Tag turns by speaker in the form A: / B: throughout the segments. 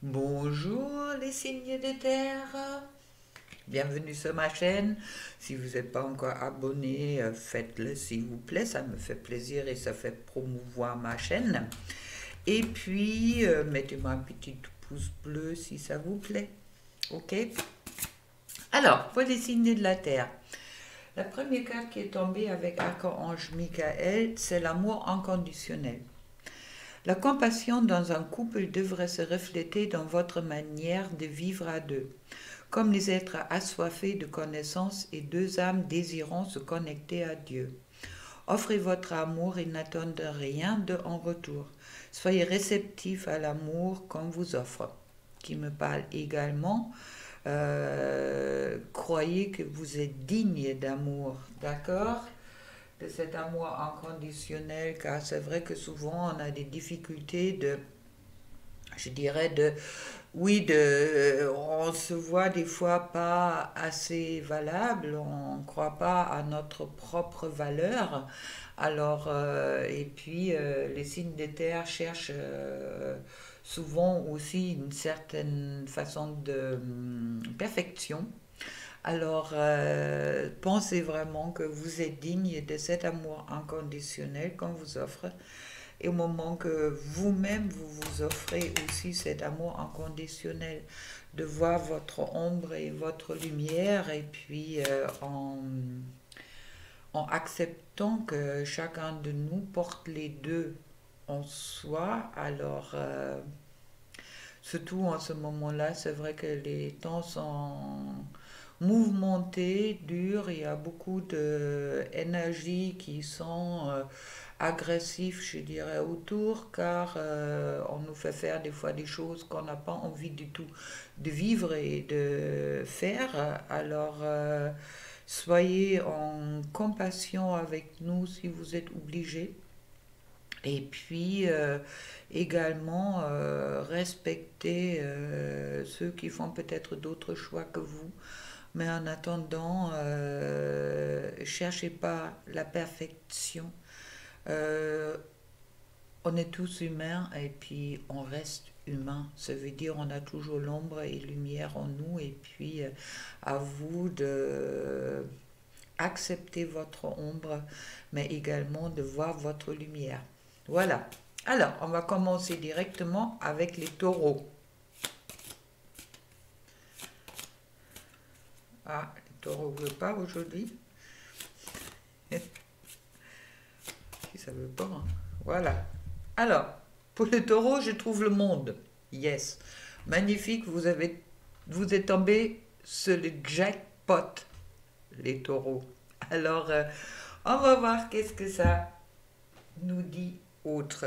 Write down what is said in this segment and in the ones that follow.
A: Bonjour les signes de terre, bienvenue sur ma chaîne. Si vous n'êtes pas encore abonné, faites-le s'il vous plaît, ça me fait plaisir et ça fait promouvoir ma chaîne. Et puis, mettez-moi un petit pouce bleu si ça vous plaît. Ok? Alors, pour les signes de la terre. La première carte qui est tombée avec Archange Michael, c'est l'amour inconditionnel. La compassion dans un couple devrait se refléter dans votre manière de vivre à deux, comme les êtres assoiffés de connaissances et deux âmes désirant se connecter à Dieu. Offrez votre amour et n'attendez rien en retour. Soyez réceptif à l'amour qu'on vous offre. Qui me parle également, croyez que vous êtes digne d'amour, d'accord? De cet amour inconditionnel, car c'est vrai que souvent on a des difficultés je dirais, on se voit des fois pas assez valable, on ne croit pas à notre propre valeur. Alors, et puis les signes de terre cherchent souvent aussi une certaine façon de perfection. Alors, pensez vraiment que vous êtes digne de cet amour inconditionnel qu'on vous offre. Et au moment que vous-même, vous vous offrez aussi cet amour inconditionnel, de voir votre ombre et votre lumière, et puis en acceptant que chacun de nous porte les deux en soi, alors surtout en ce moment-là, c'est vrai que les temps sont mouvementés, durs, il y a beaucoup d'énergie qui sont agressifs, je dirais, autour, car on nous fait faire des fois des choses qu'on n'a pas envie du tout de vivre et de faire. Alors, soyez en compassion avec nous si vous êtes obligés. Et puis également respecter ceux qui font peut-être d'autres choix que vous. Mais en attendant, cherchez pas la perfection. Euh, on est tous humains et puis on reste humain. Ça veut dire on a toujours l'ombre et lumière en nous. Et puis à vous de accepter votre ombre, mais également de voir votre lumière. Voilà. Alors, on va commencer directement avec les taureaux. Ah, les taureaux ne veulent pas aujourd'hui. Si ça veut pas, hein. Voilà. Alors, pour les taureaux, je trouve le monde. Yes. Magnifique, vous êtes tombé sur le jackpot, les taureaux. Alors, on va voir qu'est-ce que ça nous dit autre.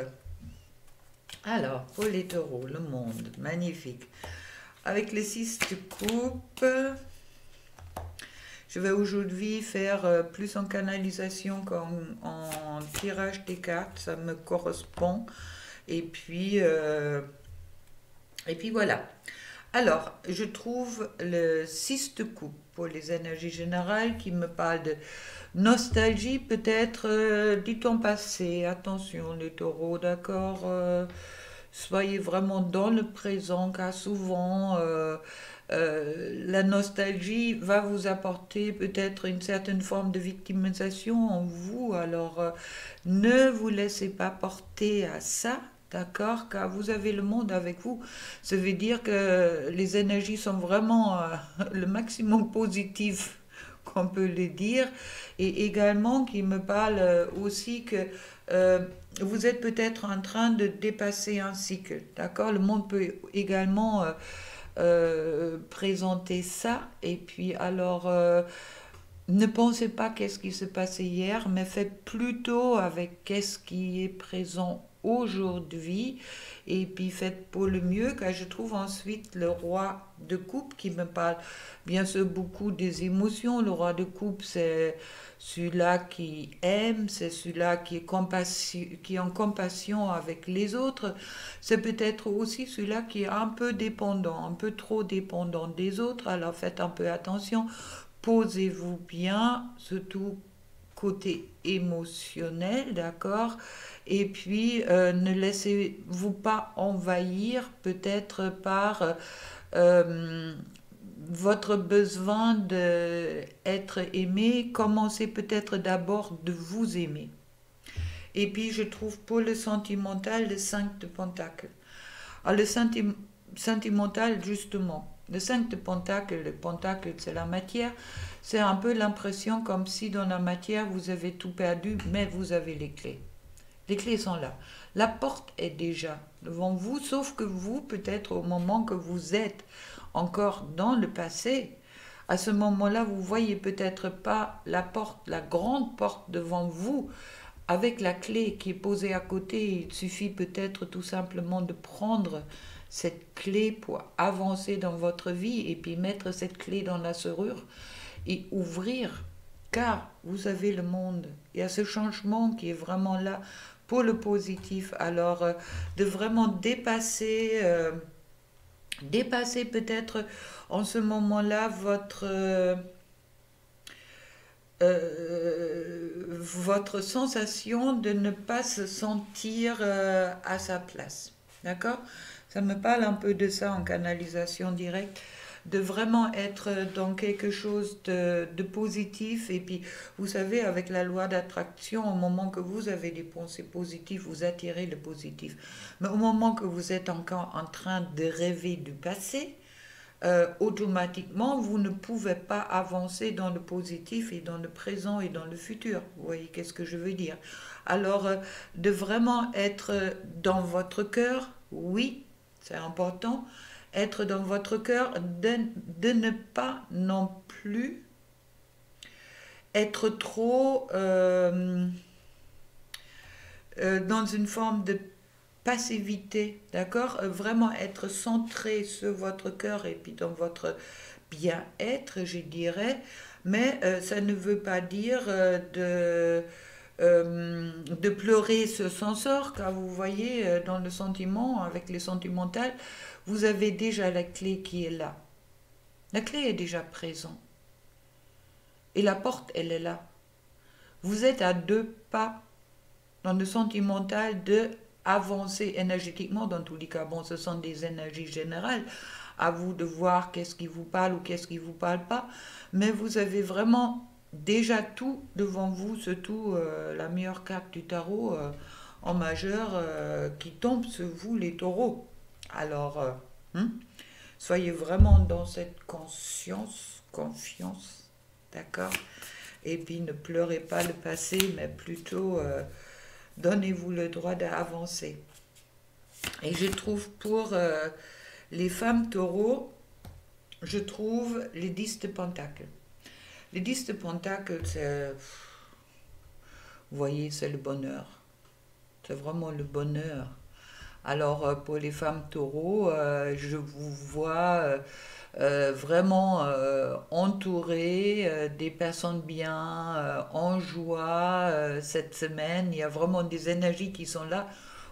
A: Alors, pour les taureaux, le monde, magnifique. Avec les 6 de coupe, je vais aujourd'hui faire plus en canalisation qu'en tirage des cartes, ça me correspond. Et puis voilà. Alors, je trouve le 6 de coupe pour les énergies générales qui me parle de nostalgie peut-être du temps passé. Attention les taureaux, d'accord, soyez vraiment dans le présent car souvent la nostalgie va vous apporter peut-être une certaine forme de victimisation en vous. Alors ne vous laissez pas porter à ça. D'accord, car vous avez le monde avec vous. Ça veut dire que les énergies sont vraiment le maximum positif qu'on peut le dire. Et également qui me parle aussi que euh, vous êtes peut-être en train de dépasser un cycle. D'accord, le monde peut également présenter ça. Et puis alors, ne pensez pas qu'est-ce qui s'est passé hier, mais faites plutôt avec qu'est-ce qui est présent aujourd'hui et puis faites pour le mieux car je trouve ensuite le roi de coupe qui me parle bien sûr beaucoup des émotions. Le roi de coupe c'est celui-là qui aime, c'est celui-là qui est en compassion avec les autres. C'est peut-être aussi celui-là qui est un peu dépendant, un peu trop dépendant des autres. Alors faites un peu attention. Posez-vous bien, surtout côté émotionnel, d'accord? Et puis, ne laissez-vous pas envahir peut-être par euh, votre besoin d'être aimé. Commencez peut-être d'abord de vous aimer. Et puis, je trouve pour le sentimental, le 5 de Pentacle. Alors, sentimental, justement, le 5 de Pentacle, le Pentacle, c'est la matière. C'est un peu l'impression comme si dans la matière, vous avez tout perdu, mais vous avez les clés. Les clés sont là. La porte est déjà devant vous, sauf que vous, peut-être au moment que vous êtes encore dans le passé, à ce moment-là, vous voyez peut-être pas la porte, la grande porte devant vous, avec la clé qui est posée à côté. Il suffit peut-être tout simplement de prendre cette clé pour avancer dans votre vie et puis mettre cette clé dans la serrure et ouvrir, car vous avez le monde. Il y a ce changement qui est vraiment là pour le positif. Alors, de vraiment dépasser peut-être en ce moment-là votre sensation de ne pas se sentir à sa place. D'accord? Ça me parle un peu de ça en canalisation directe, de vraiment être dans quelque chose de positif. Et puis, vous savez, avec la loi d'attraction, au moment que vous avez des pensées positives, vous attirez le positif. Mais au moment que vous êtes encore en train de rêver du passé, automatiquement, vous ne pouvez pas avancer dans le positif et dans le présent et dans le futur. Vous voyez qu'est-ce que je veux dire? Alors, de vraiment être dans votre cœur, oui, c'est important, être dans votre cœur, de ne pas non plus être trop dans une forme de passivité, d'accord? Vraiment être centré sur votre cœur et puis dans votre bien-être, je dirais, mais ça ne veut pas dire de pleurer ce sans sort, car vous voyez, dans le sentiment, avec les sentimentales, vous avez déjà la clé qui est là. La clé est déjà présente. Et la porte, elle est là. Vous êtes à 2 pas dans le sentimental de avancer énergétiquement. Dans tous les cas, bon, ce sont des énergies générales. À vous de voir qu'est-ce qui vous parle ou qu'est-ce qui ne vous parle pas. Mais vous avez vraiment déjà tout devant vous, surtout la meilleure carte du tarot en majeur qui tombe sur vous, les taureaux. Alors, soyez vraiment dans cette confiance, d'accord? Et puis ne pleurez pas le passé, mais plutôt donnez-vous le droit d'avancer. Et je trouve pour les femmes taureaux, je trouve les 10 de Pentacle. Les 10 de Pentacle, c'est, vous voyez, c'est le bonheur. C'est vraiment le bonheur. Alors, pour les femmes taureaux, je vous vois vraiment entourées des personnes bien, en joie cette semaine. Il y a vraiment des énergies qui sont là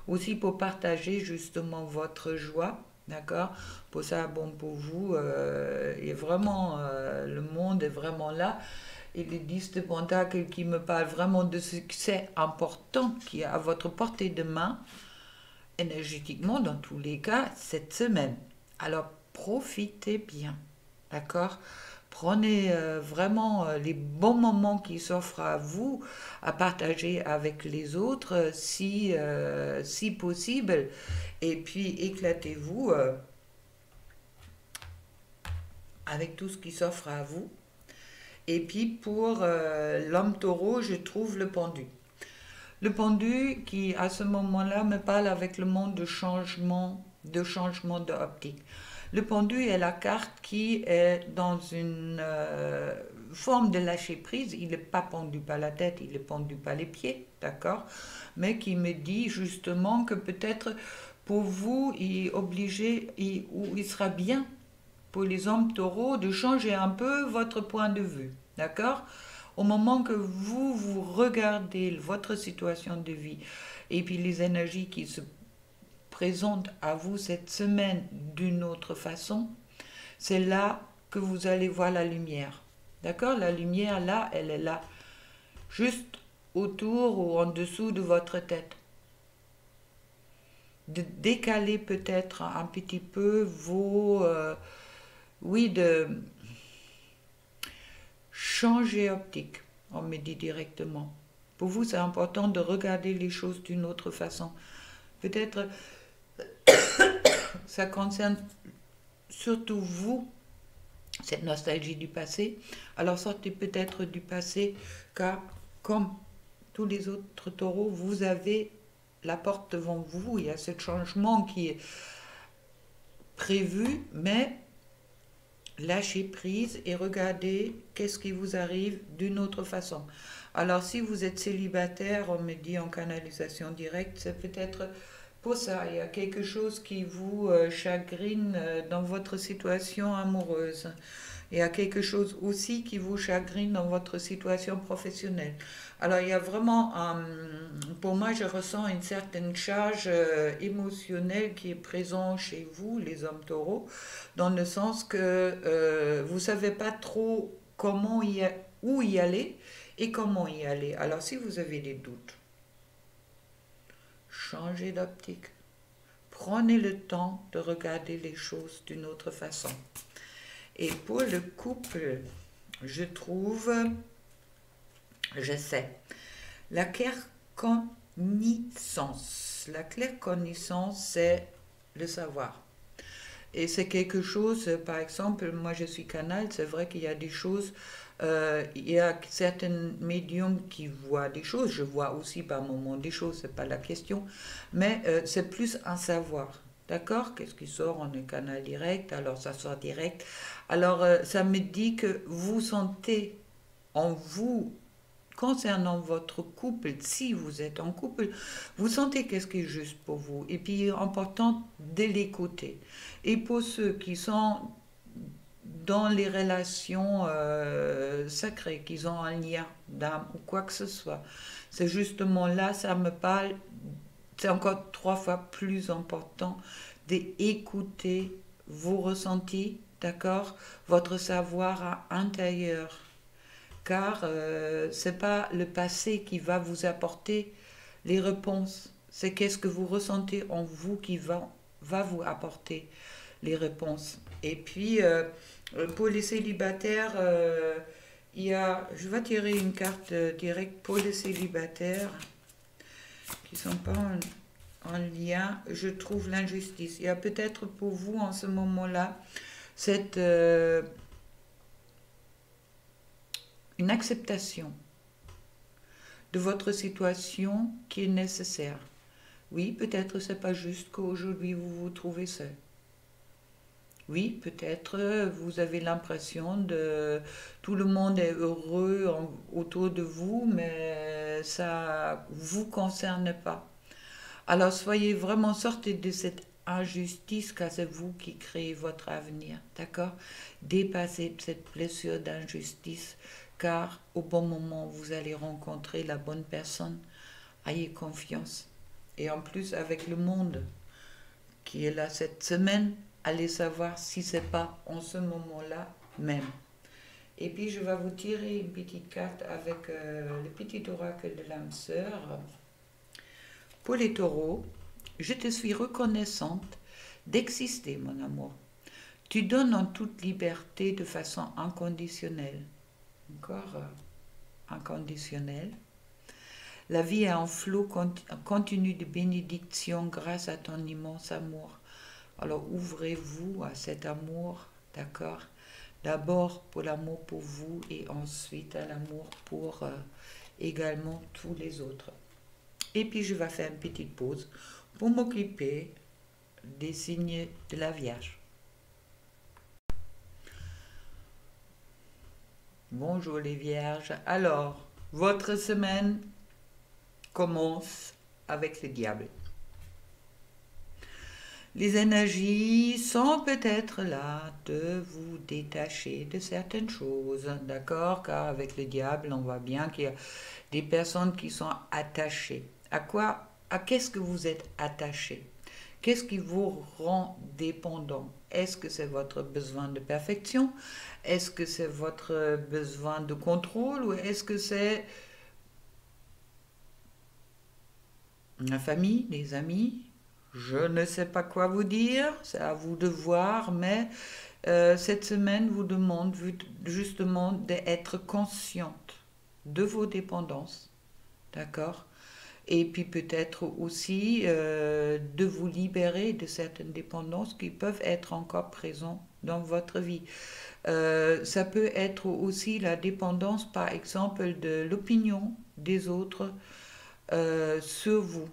A: aussi pour partager justement votre joie. D'accord? Pour ça, bon, pour vous, et vraiment, le monde est vraiment là. Et les 10 de Pentacle qui me parlent vraiment de succès important qui est à votre portée de main énergétiquement dans tous les cas cette semaine. Alors profitez bien, d'accord? Prenez vraiment les bons moments qui s'offrent à vous, à partager avec les autres si possible. Et puis éclatez-vous avec tout ce qui s'offre à vous. Et puis pour l'homme taureau, je trouve le pendu. Le pendu qui, à ce moment-là, me parle avec le monde de changement d'optique. Le pendu est la carte qui est dans une forme de lâcher prise. Il n'est pas pendu par la tête, il est pendu par les pieds, d'accord? Mais qui me dit justement que peut-être pour vous, il sera bien pour les hommes taureaux de changer un peu votre point de vue, d'accord? Au moment que vous regardez votre situation de vie et puis les énergies qui se présentent à vous cette semaine d'une autre façon, c'est là que vous allez voir la lumière. D'accord? La lumière, là, elle est là. juste autour ou en dessous de votre tête. De décaler peut-être un petit peu vos... oui, de changer optique, on me dit directement. Pour vous, c'est important de regarder les choses d'une autre façon. Peut-être ça concerne surtout vous, cette nostalgie du passé. Alors sortez peut-être du passé, car comme tous les autres taureaux, vous avez la porte devant vous. Il y a ce changement qui est prévu, mais lâchez prise et regardez qu'est-ce qui vous arrive d'une autre façon. Alors si vous êtes célibataire, on me dit en canalisation directe, c'est peut-être pour ça. Il y a quelque chose qui vous chagrine dans votre situation amoureuse. Il y a quelque chose aussi qui vous chagrine dans votre situation professionnelle. Alors il y a vraiment, pour moi, je ressens une certaine charge émotionnelle qui est présente chez vous, les hommes taureaux, dans le sens que vous ne savez pas trop où y aller et comment y aller. Alors si vous avez des doutes, changez d'optique. Prenez le temps de regarder les choses d'une autre façon. Et pour le couple, je trouve, je sais, la clair-connaissance. La clair-connaissance, c'est le savoir. Et c'est quelque chose, par exemple, moi je suis canal, c'est vrai qu'il y a des choses, il y a certains médiums qui voient des choses, je vois aussi par moments des choses, c'est pas la question, mais c'est plus un savoir. D'accord? Qu'est-ce qui sort? On est canal direct, alors ça sort direct. Alors ça me dit que vous sentez en vous, concernant votre couple, si vous êtes en couple, vous sentez qu'est-ce qui est juste pour vous. Et puis, il est important de l'écouter. Et pour ceux qui sont dans les relations sacrées, qui ont un lien d'âme ou quoi que ce soit, c'est justement là, ça me parle, c'est encore 3 fois plus important d'écouter vos ressentis, d'accord, votre savoir intérieur. Car ce n'est pas le passé qui va vous apporter les réponses, c'est qu'est-ce que vous ressentez en vous qui va vous apporter les réponses. Et puis, pour les célibataires, je vais tirer une carte directe pour les célibataires qui ne sont pas en lien, je trouve l'injustice. Il y a peut-être pour vous en ce moment-là cette... une acceptation de votre situation qui est nécessaire. Oui, peut-être c'est pas juste qu'aujourd'hui vous vous trouvez seul. Oui, peut-être vous avez l'impression de tout le monde est heureux autour de vous, mais ça vous concerne pas. Alors soyez vraiment, sortez de cette injustice car c'est vous qui créez votre avenir, d'accord? Dépassez cette blessure d'injustice car au bon moment, vous allez rencontrer la bonne personne. Ayez confiance. Et en plus, avec le monde qui est là cette semaine, allez savoir si c'est pas en ce moment-là même. Et puis, je vais vous tirer une petite carte avec le petit oracle de l'âme sœur. Pour les taureaux, je te suis reconnaissante d'exister, mon amour. Tu donnes en toute liberté de façon inconditionnelle. Encore inconditionnel. La vie est un flot continu de bénédictions grâce à ton immense amour. Alors ouvrez-vous à cet amour, d'accord? D'abord pour l'amour pour vous et ensuite à l'amour pour également tous les autres. Et puis je vais faire une petite pause pour m'occuper des signes de la Vierge. Bonjour les Vierges. Alors, votre semaine commence avec le diable. Les énergies sont peut-être là de vous détacher de certaines choses, d'accord? Car avec le diable, on voit bien qu'il y a des personnes qui sont attachées. À quoi? À qu'est-ce que vous êtes attaché? Qu'est-ce qui vous rend dépendant? Est-ce que c'est votre besoin de perfection? Est-ce que c'est votre besoin de contrôle? Ou est-ce que c'est la famille, les amis. Je ne sais pas quoi vous dire, c'est à vous de voir, mais cette semaine vous demande justement d'être consciente de vos dépendances, d'accord? Et puis peut-être aussi de vous libérer de certaines dépendances qui peuvent être encore présentes dans votre vie. Ça peut être aussi la dépendance, par exemple, de l'opinion des autres sur vous.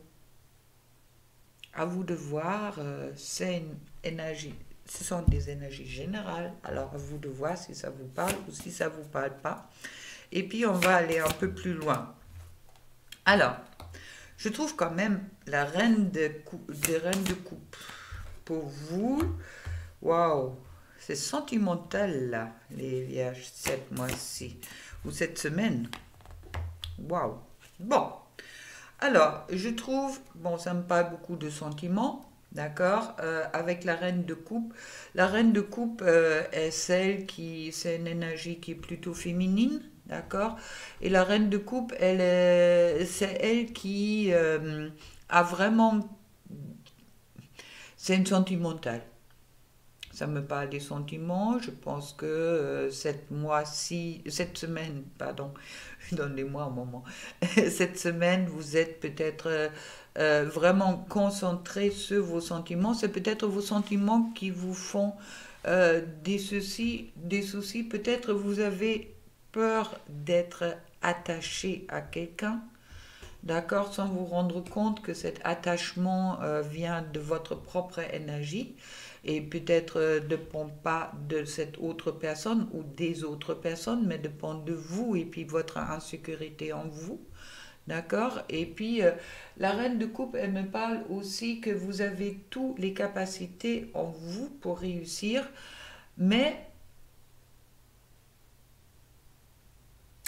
A: À vous de voir, c'est une énergie. Ce sont des énergies générales. Alors à vous de voir si ça vous parle ou si ça ne vous parle pas. Et puis on va aller un peu plus loin. Alors, je trouve quand même la reine de coupe. Pour vous, waouh, c'est sentimental là, les vierges, cette mois-ci, ou cette semaine. Waouh. Bon, alors, je trouve, bon, ça me parle beaucoup de sentiments, d'accord, avec la reine de coupe. La reine de coupe est c'est une énergie qui est plutôt féminine, d'accord. Et la reine de coupe, c'est elle qui a vraiment, c'est une sentimentale. Ça me parle des sentiments. Je pense que cette semaine, pardon, donnez-moi un moment. Cette semaine, vous êtes peut-être vraiment concentré sur vos sentiments. C'est peut-être vos sentiments qui vous font des soucis. Peut-être vous avez peur d'être attaché à quelqu'un. D'accord, sans vous rendre compte que cet attachement vient de votre propre énergie et peut-être ne dépend pas de cette autre personne ou des autres personnes, mais dépend de vous et puis votre insécurité en vous. D'accord. Et puis, la reine de coupe, elle me parle aussi que vous avez toutes les capacités en vous pour réussir, mais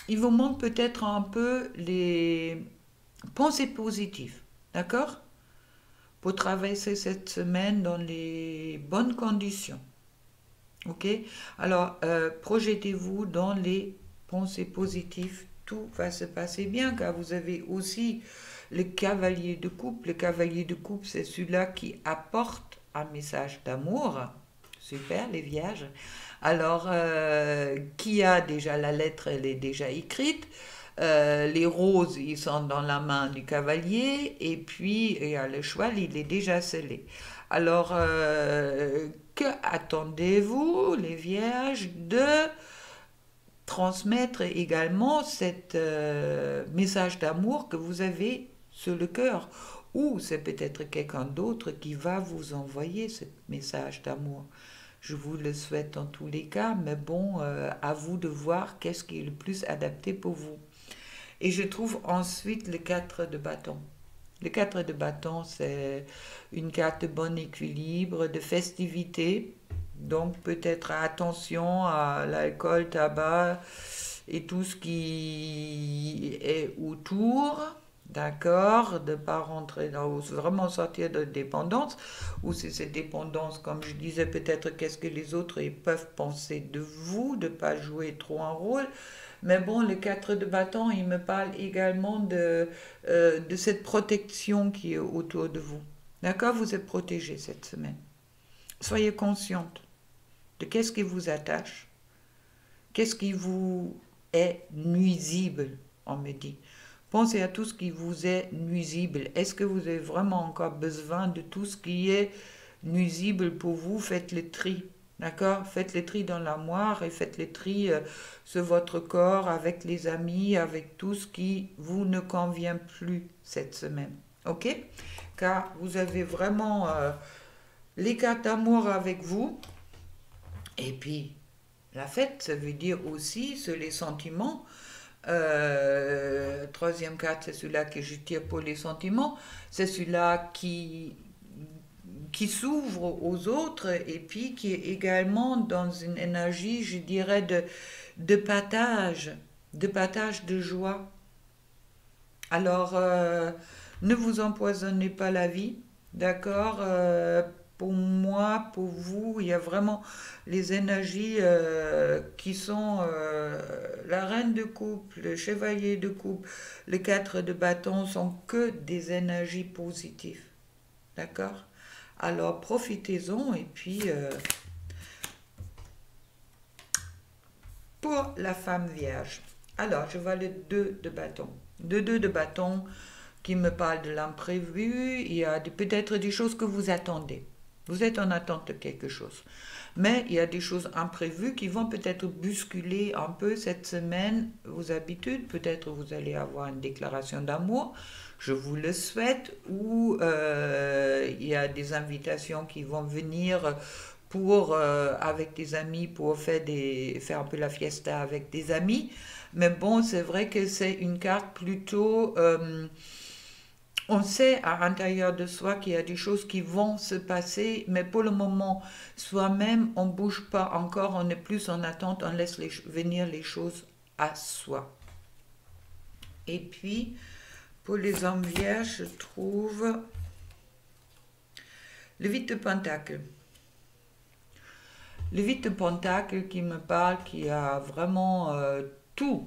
A: il vous manque peut-être un peu les pensées positives. D'accord, pour traverser cette semaine dans les bonnes conditions. Ok. Alors, projetez-vous dans les pensées positives. Tout va se passer bien car vous avez aussi le cavalier de coupe. Le cavalier de coupe, c'est celui-là qui apporte un message d'amour. Super, les vierges. Alors, qui a déjà la lettre, elle est déjà écrite. Les roses, ils sont dans la main du cavalier, et puis le cheval, il est déjà scellé. Alors, que attendez-vous, les vierges, de transmettre également cet message d'amour que vous avez sur le cœur? Ou c'est peut-être quelqu'un d'autre qui va vous envoyer ce message d'amour. Je vous le souhaite en tous les cas, mais bon, à vous de voir qu'est-ce qui est le plus adapté pour vous. Et je trouve ensuite le 4 de bâton. Le 4 de bâton, c'est une carte de bon équilibre, de festivité. Donc peut-être attention à l'alcool, tabac et tout ce qui est autour. D'accord, de ne pas rentrer dans, vraiment sortir de dépendance, ou c'est cette dépendance, comme je disais, peut-être qu'est-ce que les autres ils peuvent penser de vous, de ne pas jouer trop un rôle. Mais bon, le 4 de bâton, il me parle également de cette protection qui est autour de vous. D'accord, vous êtes protégé cette semaine. Soyez consciente de qu'est-ce qui vous attache, qu'est-ce qui vous est nuisible, on me dit. Pensez à tout ce qui vous est nuisible. Est-ce que vous avez vraiment encore besoin de tout ce qui est nuisible pour vous? Faites le tri. D'accord? Faites le tri dans l'armoire et faites le tri sur votre corps, avec les amis, avec tout ce qui vous ne convient plus cette semaine. Ok? Car vous avez vraiment les cartes d'amour avec vous. Et puis, la fête, ça veut dire aussi sur les sentiments. Troisième carte, c'est celui-là que je tire pour les sentiments. C'est celui-là qui s'ouvre aux autres et puis qui est également dans une énergie, je dirais, de partage de joie. Alors, ne vous empoisonnez pas la vie, d'accord? pour moi, pour vous, il y a vraiment les énergies qui sont la reine de coupe, le chevalier de coupe, le 4 de bâton sont que des énergies positives. D'accord? Alors profitez-en et puis pour la femme vierge. Alors je vois le 2 de bâton. Le 2 de bâton qui me parle de l'imprévu. Il y a peut-être des choses que vous attendez. Vous êtes en attente de quelque chose. Mais il y a des choses imprévues qui vont peut-être bousculer un peu cette semaine vos habitudes. Peut-être vous allez avoir une déclaration d'amour, je vous le souhaite, ou il y a des invitations qui vont venir pour, avec des amis pour faire un peu la fiesta avec des amis. Mais bon, c'est vrai que c'est une carte plutôt... on sait à l'intérieur de soi qu'il y a des choses qui vont se passer, mais pour le moment, soi-même, on ne bouge pas encore, on est plus en attente, on laisse venir les choses à soi. Et puis, pour les hommes vierges, je trouve le 8 de Pentacle. Le 8 de Pentacle qui me parle, qui a vraiment tout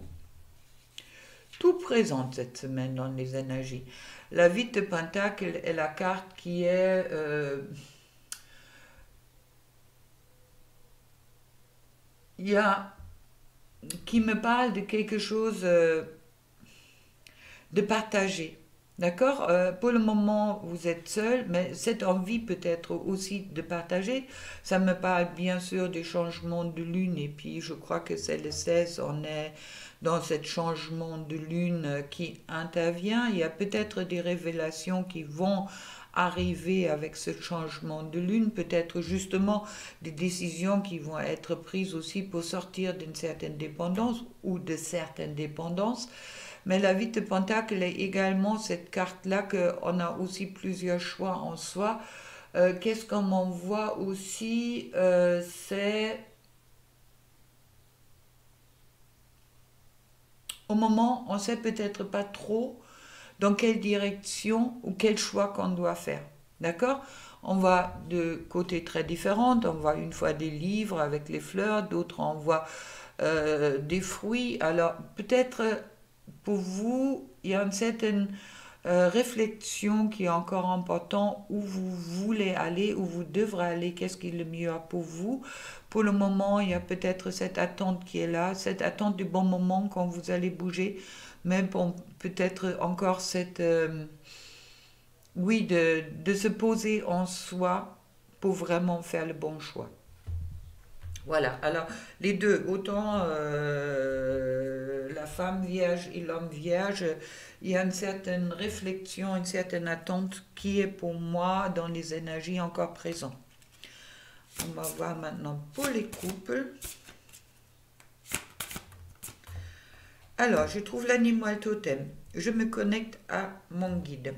A: présente cette semaine dans les énergies. La 8 de Pentacle est la carte qui est qui me parle de quelque chose de partagé. D'accord? Pour le moment, vous êtes seul, mais cette envie peut-être aussi de partager, ça me parle bien sûr des changements de lune, et puis je crois que c'est le 16, on est dans ce changement de lune qui intervient. Il y a peut-être des révélations qui vont arriver avec ce changement de lune, peut-être justement des décisions qui vont être prises aussi pour sortir d'une certaine dépendance ou de certaines dépendances. Mais la 8 de Pentacle est également cette carte-là qu'on a aussi plusieurs choix en soi. Qu'est-ce qu'on m'envoie aussi c'est au moment, on ne sait peut-être pas trop dans quelle direction ou quel choix qu'on doit faire. D'accord? On va de côtés très différents. On voit une fois des livres avec les fleurs, d'autres on voit des fruits. Alors peut-être pour vous, il y a une certaine réflexion qui est encore importante, où vous voulez aller, où vous devrez aller, qu'est-ce qui est le mieux pour vous. Pour le moment, il y a peut-être cette attente qui est là, cette attente du bon moment quand vous allez bouger, mais bon, peut-être encore cette... oui, de se poser en soi pour vraiment faire le bon choix. Voilà, alors les deux, autant la femme vierge et l'homme vierge, il y a une certaine réflexion, une certaine attente qui est pour moi dans les énergies encore présentes. On va voir maintenant pour les couples. Alors, je trouve l'animal totem. Je me connecte à mon guide.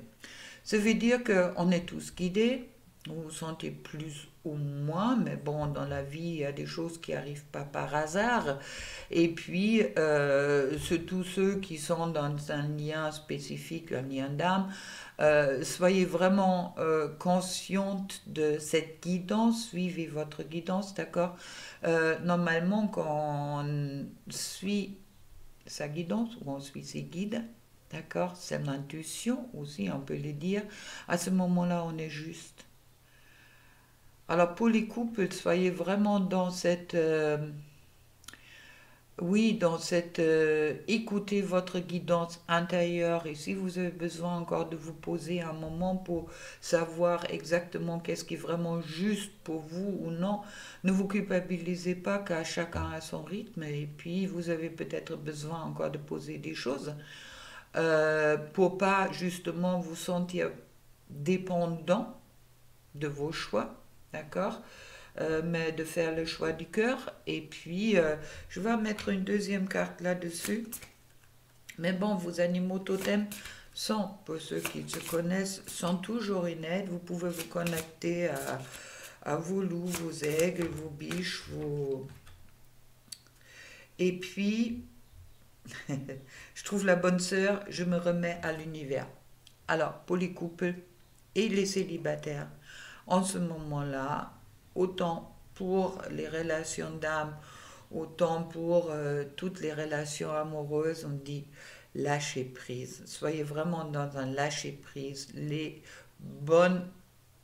A: Ça veut dire qu'on est tous guidés. Vous vous sentez plus ou moins, mais bon, dans la vie, il y a des choses qui n'arrivent pas par hasard. Et puis, tous ceux qui sont dans un lien spécifique, un lien d'âme, soyez vraiment consciente de cette guidance, suivez votre guidance, d'accord? Normalement, quand on suit sa guidance ou on suit ses guides, d'accord, c'est l'intuition aussi, on peut le dire, à ce moment-là, on est juste. Alors pour les couples, soyez vraiment dans cette... oui, dans cette... écoutez votre guidance intérieure, et si vous avez besoin encore de vous poser un moment pour savoir exactement qu'est-ce qui est vraiment juste pour vous ou non, ne vous culpabilisez pas car chacun a son rythme, et puis vous avez peut-être besoin encore de poser des choses pour pas justement vous sentir dépendant de vos choix, d'accord? Mais de faire le choix du cœur. Et puis, je vais mettre une deuxième carte là-dessus. Mais bon, vos animaux totems sont, pour ceux qui se connaissent, sont toujours une aide. Vous pouvez vous connecter à vos loups, vos aigles, vos biches, vos... Et puis, je trouve la bonne sœur, je me remets à l'univers. Alors, pour les couples et les célibataires, en ce moment-là, autant pour les relations d'âme, autant pour toutes les relations amoureuses, on dit lâcher prise. Soyez vraiment dans un lâcher prise. Les bonnes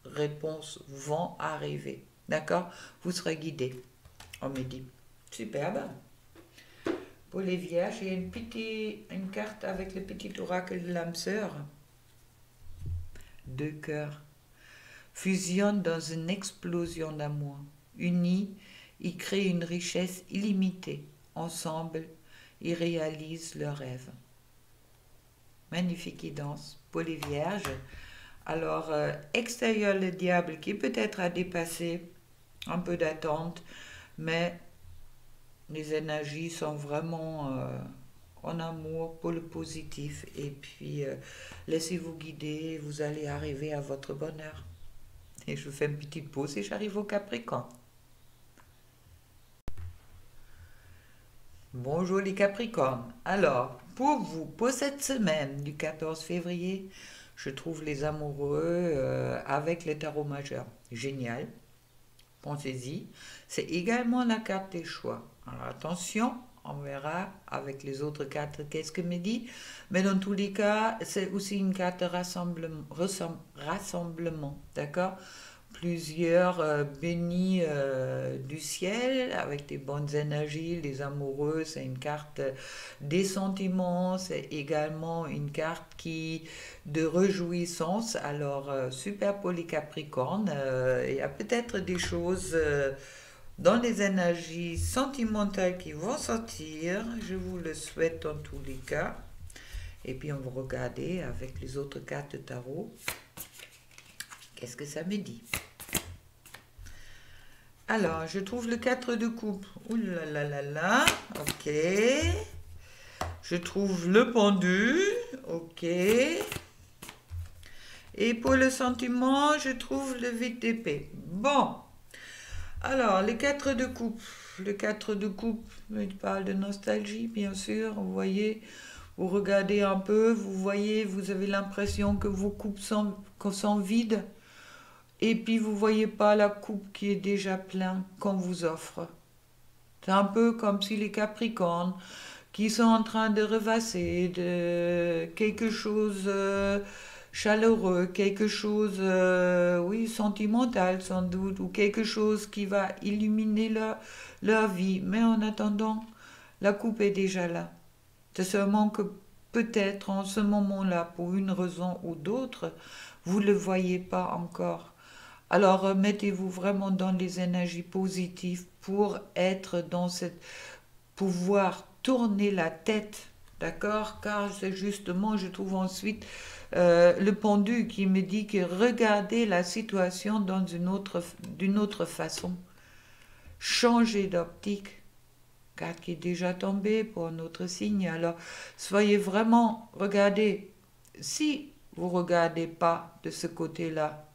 A: réponses vont arriver. D'accord? Vous serez guidé, on me dit. Superbe. Pour les vierges, il y a une carte avec le petit oracle de l'âme sœur. Deux cœurs fusionnent dans une explosion d'amour. Unis, ils créent une richesse illimitée. Ensemble, ils réalisent leurs rêves. Magnifique guidance pour les vierges. Alors, extérieur, le diable qui peut-être a dépassé un peu d'attente, mais les énergies sont vraiment en amour pour le positif. Et puis, laissez-vous guider, vous allez arriver à votre bonheur. Et je fais une petite pause et j'arrive au Capricorne. Bonjour les Capricornes. Alors, pour vous, pour cette semaine du 14 février, je trouve les amoureux avec le tarot majeur. Génial. Pensez-y. C'est également la carte des choix. Alors attention, on verra avec les autres cartes qu'est-ce que me dit. Mais dans tous les cas, c'est aussi une carte de rassemblement, d'accord? Plusieurs bénis du ciel avec des bonnes énergies, les amoureux, c'est une carte des sentiments, c'est également une carte de réjouissance. Alors super pour les Capricornes, il y a peut-être des choses dans les énergies sentimentales qui vont sortir, je vous le souhaite en tous les cas. Et puis on va regarder avec les autres cartes de tarot. Qu'est-ce que ça me dit? Alors, je trouve le 4 de coupe. Ouh là là là là. Ok. Je trouve le pendu. Ok. Et pour le sentiment, je trouve le 8 d'épée. Bon. Alors, le 4 de coupe. Le 4 de coupe, il parle de nostalgie, bien sûr. Vous voyez, vous regardez un peu, vous voyez, vous avez l'impression que vos coupes sont vides. Et puis vous voyez pas la coupe qui est déjà pleine qu'on vous offre. C'est un peu comme si les Capricornes qui sont en train de revasser de quelque chose chaleureux, quelque chose, oui, sentimental sans doute, ou quelque chose qui va illuminer leur vie. Mais en attendant, la coupe est déjà là. C'est seulement que peut-être en ce moment-là, pour une raison ou d'autre, vous ne le voyez pas encore. Alors, mettez-vous vraiment dans les énergies positives pour être dans cette... pouvoir tourner la tête, d'accord? Car c'est justement, je trouve ensuite, le pendu qui me dit que regardez la situation d'une autre façon. Changez d'optique, car qui est déjà tombé pour un autre signe. Alors, soyez vraiment, regardez, si vous ne regardez pas de ce côté-là,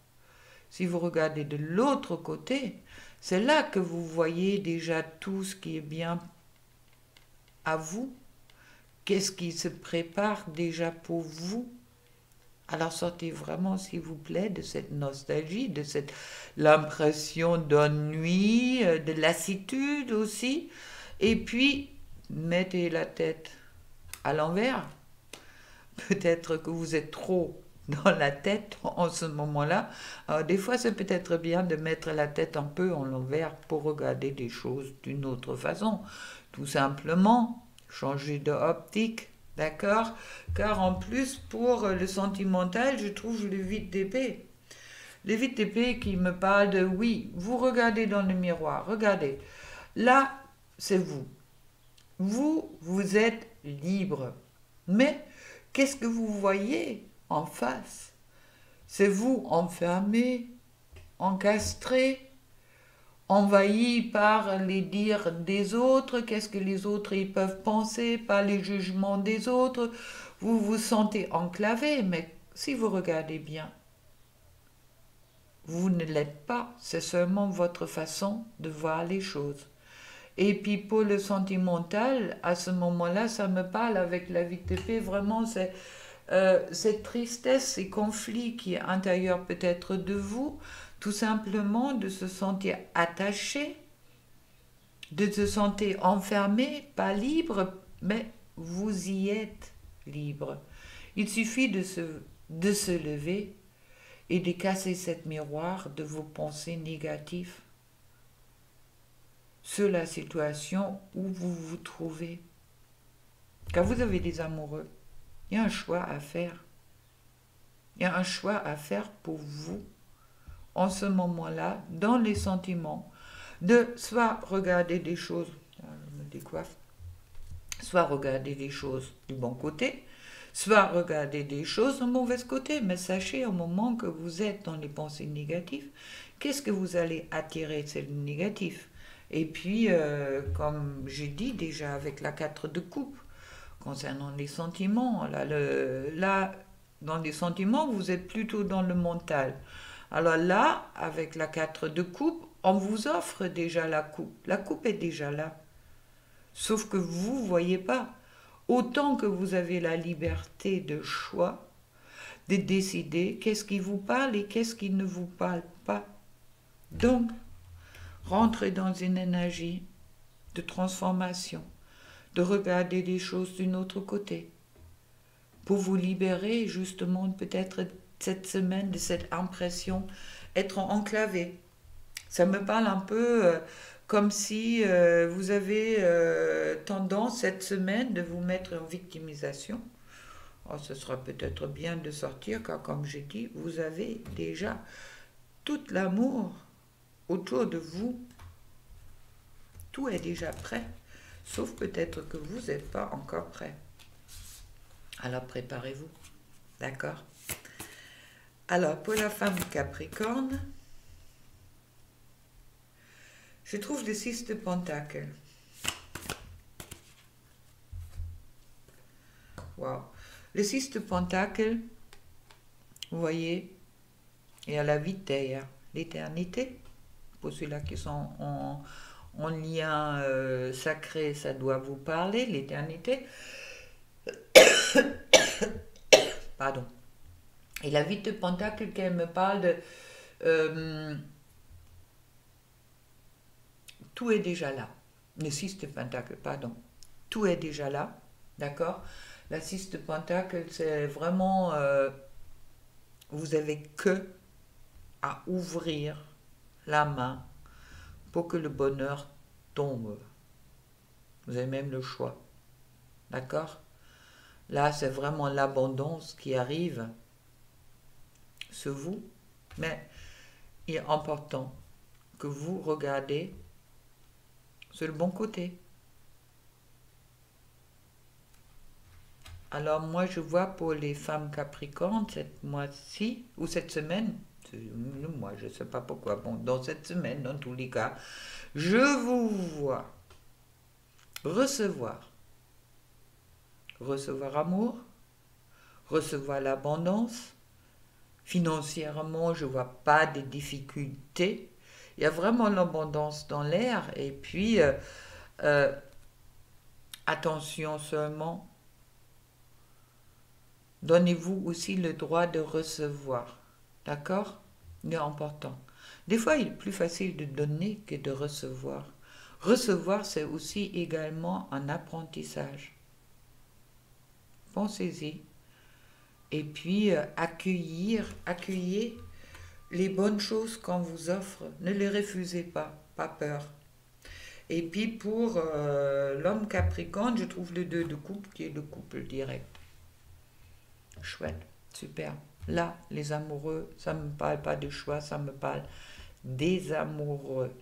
A: si vous regardez de l'autre côté, c'est là que vous voyez déjà tout ce qui est bien à vous. Qu'est-ce qui se prépare déjà pour vous? Alors sortez vraiment, s'il vous plaît, de cette nostalgie, de cette l'impression d'ennui, de lassitude aussi. Et puis, mettez la tête à l'envers. Peut-être que vous êtes trop dans la tête en ce moment-là. Des fois, c'est peut-être bien de mettre la tête un peu en l'envers pour regarder des choses d'une autre façon. Tout simplement, changer d'optique, d'accord? Car en plus, pour le sentimental, je trouve le 8 d'épée. Le 8 d'épée qui me parle de, oui, vous regardez dans le miroir, regardez. Là, c'est vous. Vous êtes libre. Mais qu'est-ce que vous voyez en face? C'est vous enfermé, encastré, envahi par les dires des autres. Qu'est-ce que les autres ils peuvent penser, par les jugements des autres? Vous vous sentez enclavé, mais si vous regardez bien, vous ne l'êtes pas. C'est seulement votre façon de voir les choses. Et puis pour le sentimental, à ce moment-là, ça me parle avec la vie de paix. Vraiment, c'est cette tristesse, ces conflits qui est intérieur peut-être de vous, Tout simplement de se sentir attaché, de se sentir enfermé, pas libre, mais vous y êtes libre. Il suffit de se lever et de casser cette miroir de vos pensées négatives sur la situation où vous vous trouvez. Quand vous avez des amoureux, il y a un choix à faire. Il y a un choix à faire pour vous en ce moment-là, dans les sentiments, de soit regarder des choses, je me décoiffe, soit regarder des choses du bon côté, soit regarder des choses du mauvais côté. Mais sachez au moment que vous êtes dans les pensées négatives, qu'est-ce que vous allez attirer? C'est le négatif. Et puis, comme j'ai dit déjà avec la 4 de coupe, concernant les sentiments, là, dans les sentiments, vous êtes plutôt dans le mental. Alors là, avec la 4 de coupe, on vous offre déjà la coupe. La coupe est déjà là. Sauf que vous ne voyez pas. Autant que vous avez la liberté de choix, de décider qu'est-ce qui vous parle et qu'est-ce qui ne vous parle pas. Donc, rentrez dans une énergie de transformation, de regarder les choses d'un autre côté, pour vous libérer justement peut-être cette semaine de cette impression être enclavé. Ça me parle un peu comme si vous avez tendance cette semaine de vous mettre en victimisation. Oh, ce sera peut-être bien de sortir car comme j'ai dit, vous avez déjà tout l'amour autour de vous. Tout est déjà prêt, sauf peut-être que vous n'êtes pas encore prêt. Alors préparez-vous, d'accord? Alors pour la femme Capricorne, je trouve le 6 de Pentacle. Wow. Le 6 de Pentacle, vous voyez, il y a la vie de terre, l'éternité. Pour ceux-là qui sont en lien sacré, ça doit vous parler, l'éternité. Pardon. Et la vie de Pentacle, qu'elle me parle de... tout est déjà là. Le 6 de Pentacle, pardon. Tout est déjà là, d'accord? La 6 de Pentacle, c'est vraiment... vous avez que à ouvrir la main pour que le bonheur tombe. Vous avez même le choix, d'accord? Là, c'est vraiment l'abondance qui arrive sur vous, mais il est important que vous regardez sur le bon côté. Alors moi, je vois pour les femmes capricornes, cette mois-ci, ou cette semaine, moi, je ne sais pas pourquoi, bon, dans cette semaine, dans tous les cas, je vous vois recevoir amour, recevoir l'abondance. Financièrement, je ne vois pas de difficultés. Il y a vraiment l'abondance dans l'air. Et puis, attention seulement, donnez-vous aussi le droit de recevoir. D'accord? C'est important. Des fois, il est plus facile de donner que de recevoir. Recevoir, c'est aussi également un apprentissage. Pensez-y. Et puis, accueillez les bonnes choses qu'on vous offre. Ne les refusez pas, pas peur. Et puis, pour l'homme capricorne, je trouve le 2 de coupe qui est le couple direct. Chouette, super. Là, les amoureux, ça ne me parle pas de choix, ça me parle des amoureux.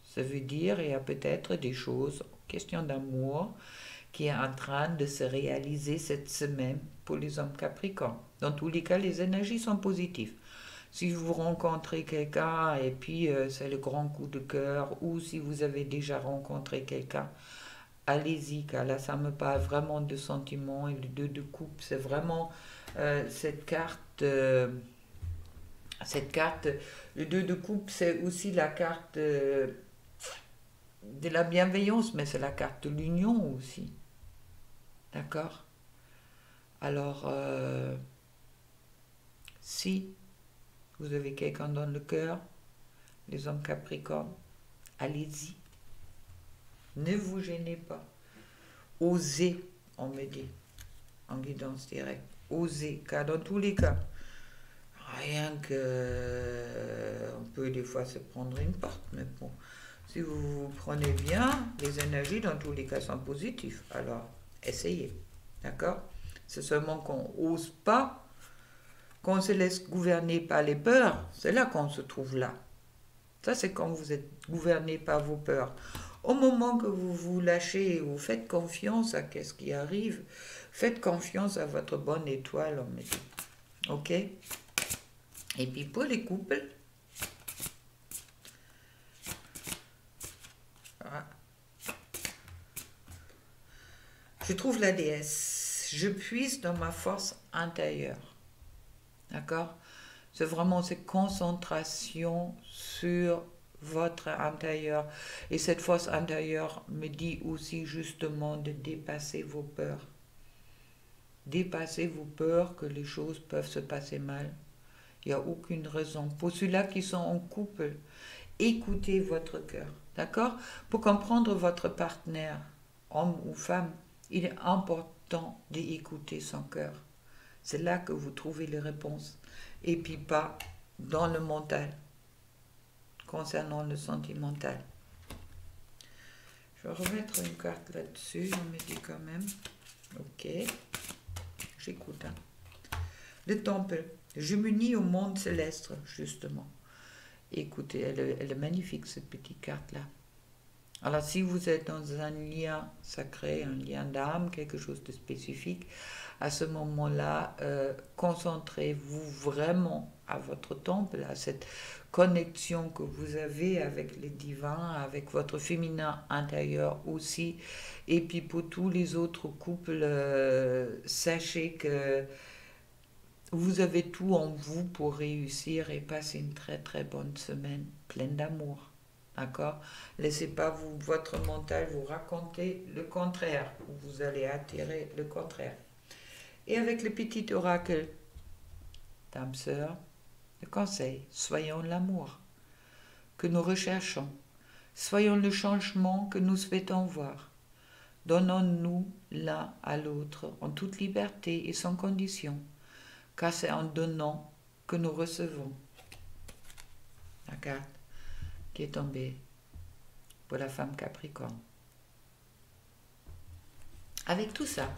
A: Ça veut dire, il y a peut-être des choses, question d'amour, qui est en train de se réaliser cette semaine pour les hommes capricornes. Dans tous les cas, les énergies sont positives. Si vous rencontrez quelqu'un et puis c'est le grand coup de cœur, ou si vous avez déjà rencontré quelqu'un, allez-y, car là, ça me parle vraiment de sentiments. Et le 2 de coupe, c'est vraiment cette carte, le 2 de coupe, c'est aussi la carte de la bienveillance, mais c'est la carte de l'union aussi. D'accord? Alors, si Vous avez quelqu'un dans le cœur, les hommes Capricorne, allez-y. Ne vous gênez pas. Osez, on me dit, en guidance directe. Osez, car dans tous les cas, rien que... On peut des fois se prendre une porte, mais bon, si vous vous prenez bien, les énergies dans tous les cas sont positives. Alors, essayez, d'accord? C'est seulement qu'on n'ose pas, qu'on se laisse gouverner par les peurs, c'est là qu'on se trouve là. Ça, c'est quand vous êtes gouverné par vos peurs. Au moment que vous vous lâchez et vous faites confiance à ce qui arrive, faites confiance à votre bonne étoile, on me dit. Ok? Et puis pour les couples, je trouve la déesse. Je puise dans ma force intérieure. D'accord? C'est vraiment cette concentration sur votre intérieur. Et cette force intérieure me dit aussi justement de dépasser vos peurs. Dépasser vos peurs que les choses peuvent se passer mal. Il n'y a aucune raison. Pour ceux-là qui sont en couple, écoutez votre cœur. D'accord? Pour comprendre votre partenaire, homme ou femme, il est important d'écouter son cœur. C'est là que vous trouvez les réponses. Et puis pas dans le mental, concernant le sentimental. Je vais remettre une carte là-dessus, on me dit quand même. Ok, j'écoute. Le temple, je m'unis au monde céleste, justement. Écoutez, elle est magnifique, cette petite carte-là. Alors, si vous êtes dans un lien sacré, un lien d'âme, quelque chose de spécifique, à ce moment-là, concentrez-vous vraiment à votre temple, à cette connexion que vous avez avec les divins, avec votre féminin intérieur aussi. Et puis pour tous les autres couples, sachez que vous avez tout en vous pour réussir et passer une très très bonne semaine pleine d'amour. D'accord? Laissez pas votre mental vous raconter le contraire, ou vous allez attirer le contraire. Et avec le petit oracle, dame sœur, le conseil, soyons l'amour que nous recherchons, soyons le changement que nous souhaitons voir. Donnons-nous l'un à l'autre en toute liberté et sans condition, car c'est en donnant que nous recevons. La carte qui est tombée pour la femme Capricorne. Avec tout ça,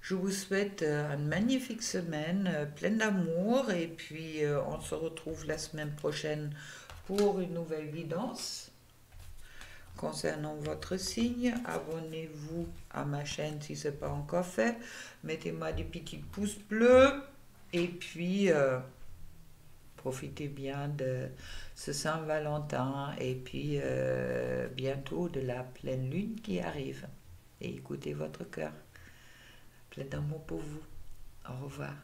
A: je vous souhaite une magnifique semaine pleine d'amour et puis on se retrouve la semaine prochaine pour une nouvelle guidance concernant votre signe. Abonnez-vous à ma chaîne si ce n'est pas encore fait. Mettez-moi des petits pouces bleus et puis profitez bien de ce Saint-Valentin et puis bientôt de la pleine lune qui arrive. Et écoutez votre cœur. Plein d'amour pour vous. Au revoir.